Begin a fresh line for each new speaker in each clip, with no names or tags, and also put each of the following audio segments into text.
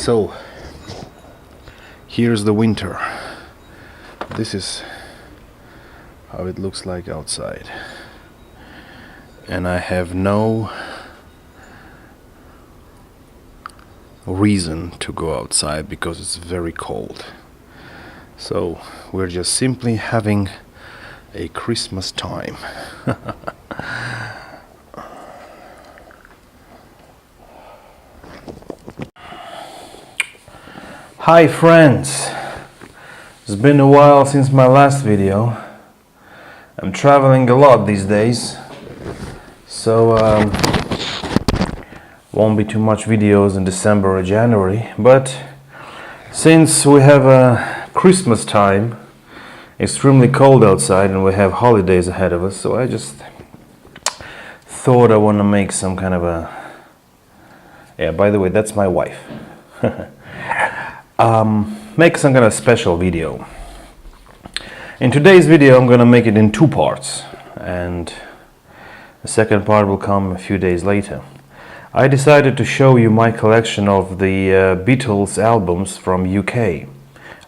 So here's the winter. This is how it looks like outside, and I have no reason to go outside because it's very cold. So we're just simply having a Christmas time. Hi friends, it's been a while since my last video. I'm traveling a lot these days, so won't be too much videos in December or January, but since we have a Christmas time, extremely cold outside, and we have holidays ahead of us, so I just thought I want to make some kind of a... Yeah, by the way, that's my wife. Make some kind of special video. In today's video I'm gonna make it in two parts, and the second part will come a few days later. I decided to show you my collection of the Beatles albums from UK,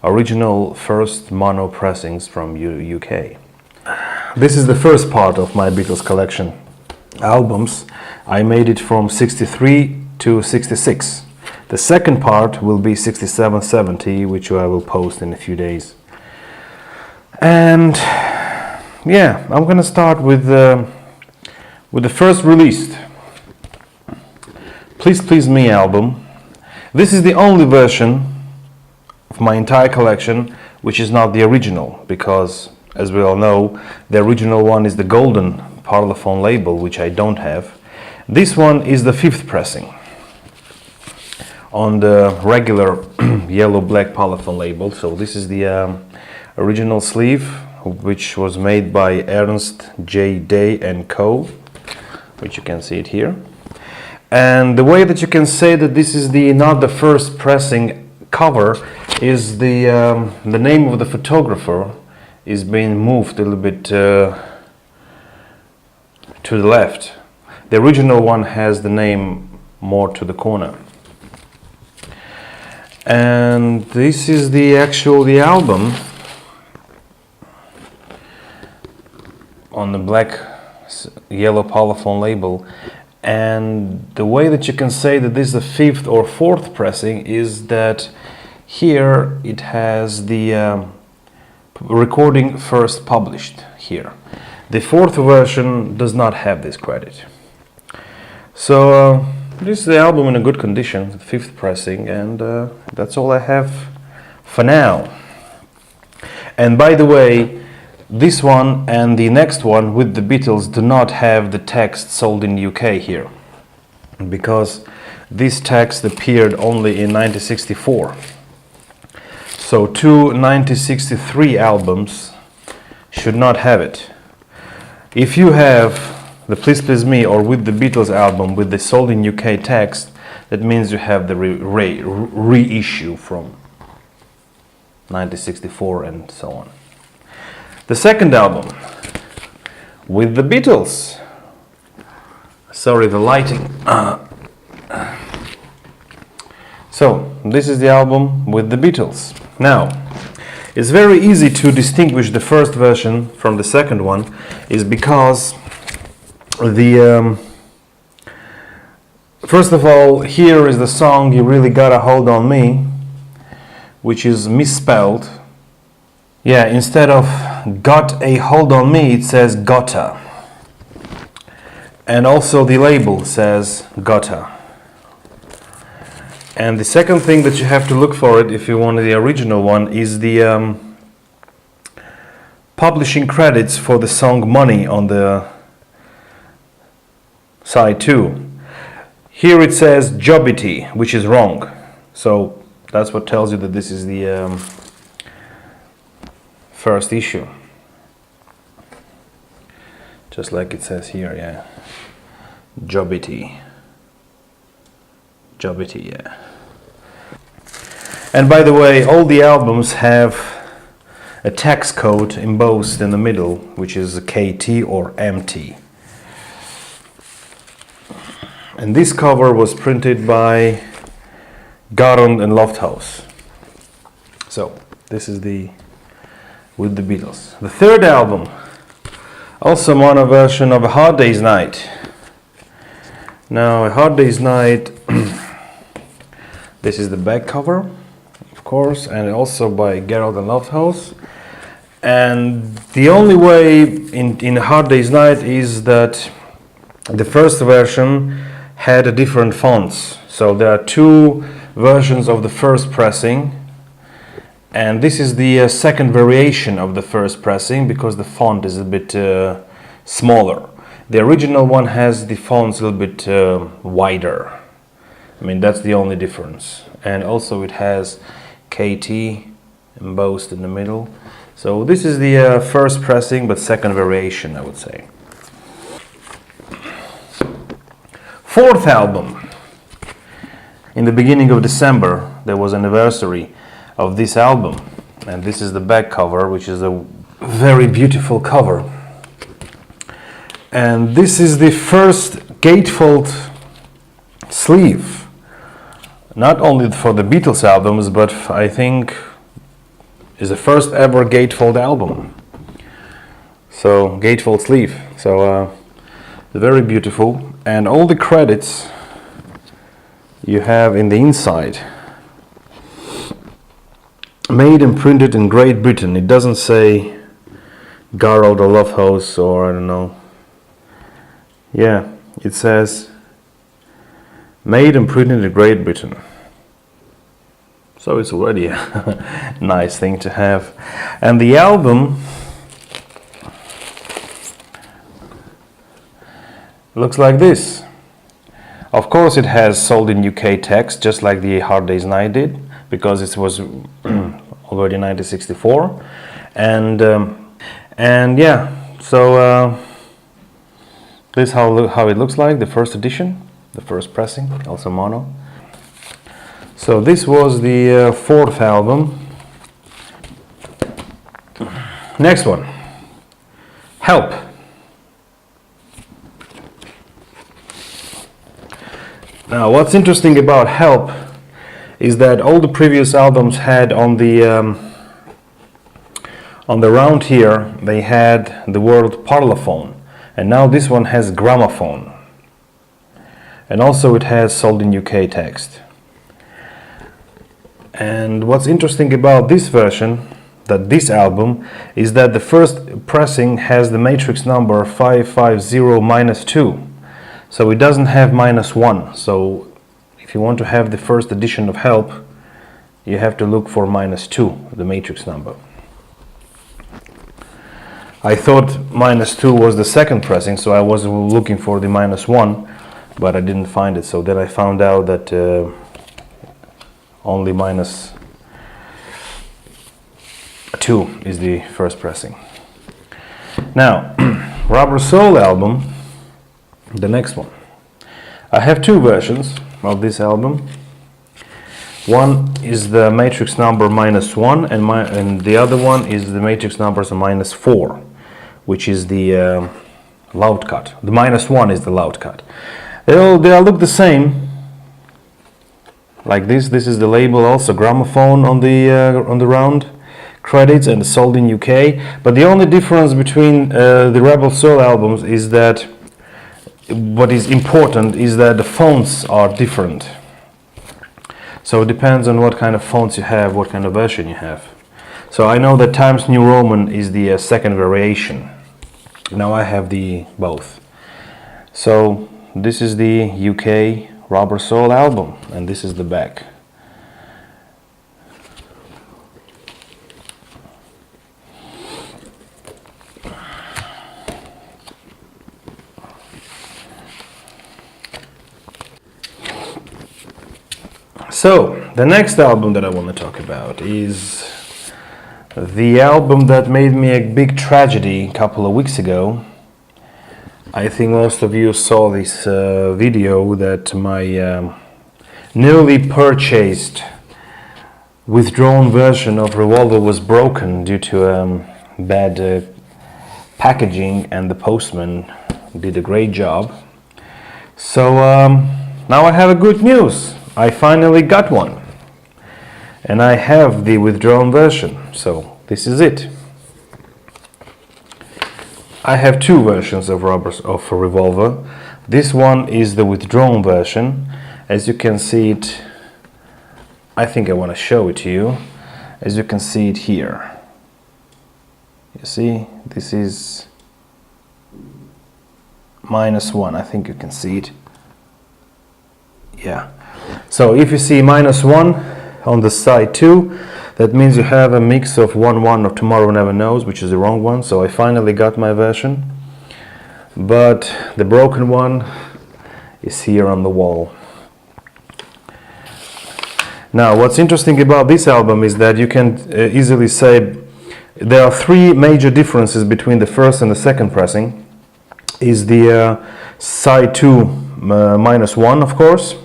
original first mono pressings from UK. This is the first part of my Beatles collection albums. I made it from 63 to 66. The second part will be 67-70, which I will post in a few days. And yeah, I'm gonna start with the first released Please Please Me album. This is the only version of my entire collection which is not the original, because as we all know, the original one is the golden Parlophone label, which I don't have. This one is the 5th pressing on the regular yellow-black Parlophone label. So this is the original sleeve, which was made by Ernst J. Day and Co., which you can see it here. And the way that you can say that this is not the first pressing cover is the name of the photographer is being moved a little bit to the left. The original one has the name more to the corner. And this is the album on the black yellow Parlophone label. And the way that you can say that this is the 5th or 4th pressing is that here it has the recording first published here. The 4th version does not have this credit. So this is the album in a good condition, the 5th pressing, and that's all I have for now. And by the way, this one and the next one with the Beatles do not have the text sold in UK here, because this text appeared only in 1964. So two 1963 albums should not have it. If you have the Please Please Me or with the Beatles album with the sold in UK text, that means you have the reissue from 1964 and so on. The second album with the Beatles. Sorry, the lighting. So this is the album with the Beatles. Now, it's very easy to distinguish the first version from the second one, is because first of all, here is the song You Really Got a Hold on Me, which is misspelled. Yeah, instead of got a hold on me, it says gotta. And also the label says gotta. And the second thing that you have to look for it, if you want the original one, is the publishing credits for the song Money on the side 2. Here it says Jobbity, which is wrong. So that's what tells you that this is the first issue. Just like it says here, yeah. Jobbity. Jobbity, yeah. And by the way, all the albums have a tax code embossed in the middle, which is a KT or MT. And this cover was printed by Garden and Lofthouse. So this is with the Beatles. The third album, also mono version of A Hard Day's Night. Now, A Hard Day's Night, this is the back cover, of course, and also by Garden and Lofthouse. And the only way in A Hard Day's Night is that the first version had a different fonts. So there are two versions of the first pressing, and this is the second variation of the first pressing because the font is a bit smaller. The original one has the fonts a little bit wider. I mean, that's the only difference. And also it has KT embossed in the middle. So this is the first pressing, but second variation, I would say. Fourth album. In the beginning of December, there was an anniversary of this album, and this is the back cover, which is a very beautiful cover. And this is the first gatefold sleeve, not only for the Beatles albums, but I think is the first ever gatefold album. So gatefold sleeve. So very beautiful, and all the credits you have in the inside. Made and printed in Great Britain. It doesn't say Garrod or Lofthouse or I don't know. Yeah, it says made and printed in Great Britain. So it's already a nice thing to have. And the album looks like this. Of course it has sold in UK text, just like the Hard Day's Night did, because it was already 1964. And yeah, so this is how it looks like, the first edition, the first pressing, also mono. So this was the fourth album. Next one, Help. Now, what's interesting about Help is that all the previous albums had on the round here, they had the word parlophone, and now this one has gramophone, and also it has sold in UK text. And what's interesting about this version, that this album, is that the first pressing has the matrix number 550-2. So it doesn't have -1. So if you want to have the first edition of Help, you have to look for -2, the matrix number. I thought -2 was the second pressing, so I was looking for the -1, but I didn't find it. So then I found out that only -2 is the first pressing. Now, Rubber Soul album. The next one. I have two versions of this album. One is the matrix number -1, and the other one is the matrix numbers -4, which is the loud cut. The -1 is the loud cut. They all look the same, like this. This is the label, also gramophone on the round credits, and sold in UK. But the only difference between the Rebel Soul albums is that what is important is that the fonts are different. So it depends on what kind of fonts you have, what kind of version you have. So I know that Times New Roman is the second variation. Now I have the both. So this is the UK Rubber Soul album, and this is the back. So, the next album that I want to talk about is the album that made me a big tragedy a couple of weeks ago. I think most of you saw this video that my newly purchased withdrawn version of Revolver was broken due to bad packaging, and the postman did a great job. So now I have a good news. I finally got one. and I have the withdrawn version, so this is it. I have two versions of Revolver. This one is the withdrawn version. As you can see it, I think I want to show it to you. As you can see it here. You see, this is -1. I think you can see it. Yeah. So if you see -1 on the side 2, that means you have a mix of 1-1 of Tomorrow Never Knows, which is the wrong one. So I finally got my version, but the broken one is here on the wall. Now, what's interesting about this album is that you can easily say there are three major differences between the first and the second pressing. Is the side 2 -1, of course,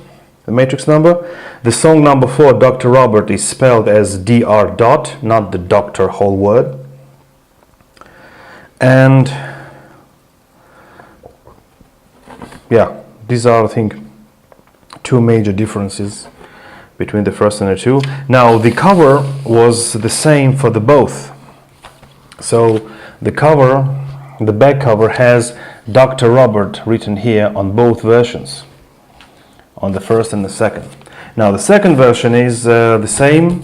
the matrix number. The song number 4, Dr. Robert, is spelled as Dr. dot, not the doctor whole word. And yeah, these are, I think, two major differences between the first and the two. Now, the cover was the same for the both. So the cover, the back cover, has Dr. Robert written here on both versions, on the first and the second. Now the second version is the same,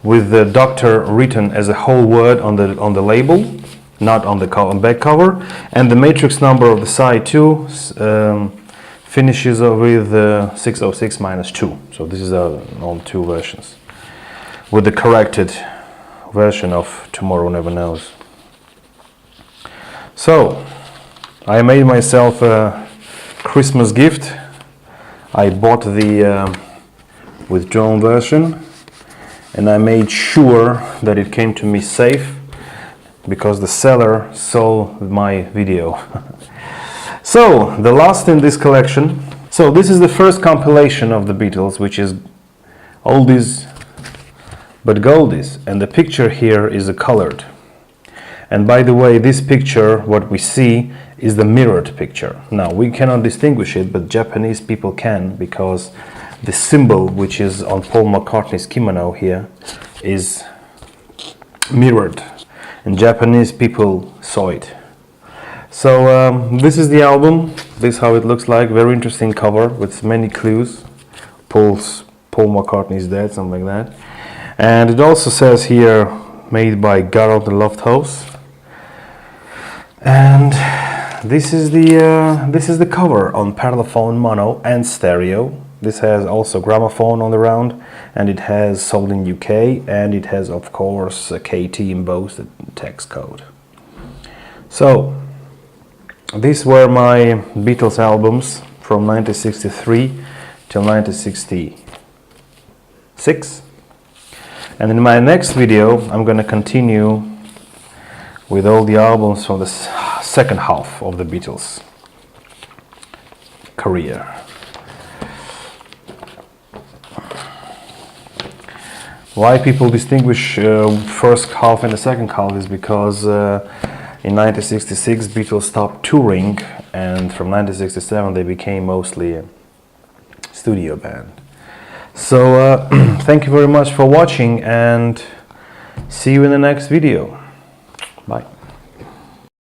with the doctor written as a whole word on the label, not on the back cover, and the matrix number of the side 2 finishes with 606 -2. So this is on two versions, with the corrected version of Tomorrow Never Knows. So I made myself a Christmas gift. I bought the withdrawn version, and I made sure that it came to me safe, because the seller saw my video. So the last in this collection. So this is the first compilation of the Beatles, which is oldies but goldies, and the picture here is a colored. And by the way, this picture, what we see, is the mirrored picture. Now, we cannot distinguish it, but Japanese people can, because the symbol which is on Paul McCartney's kimono here is mirrored, and Japanese people saw it. So this is the album. This is how it looks like. Very interesting cover with many clues. Paul McCartney's dead, something like that. And it also says here, made by Garrett the Lofthouse. And this is the cover on Parlophone mono and stereo. This has also gramophone on the round, and it has sold in UK, and it has, of course, a KT embossed text code. So these were my Beatles albums from 1963 till 1966. And in my next video, I'm going to continue with all the albums from the second half of the Beatles career. Why people distinguish first half and the second half is because in 1966 Beatles stopped touring, and from 1967 they became mostly a studio band. So thank you very much for watching, and see you in the next video. Bye.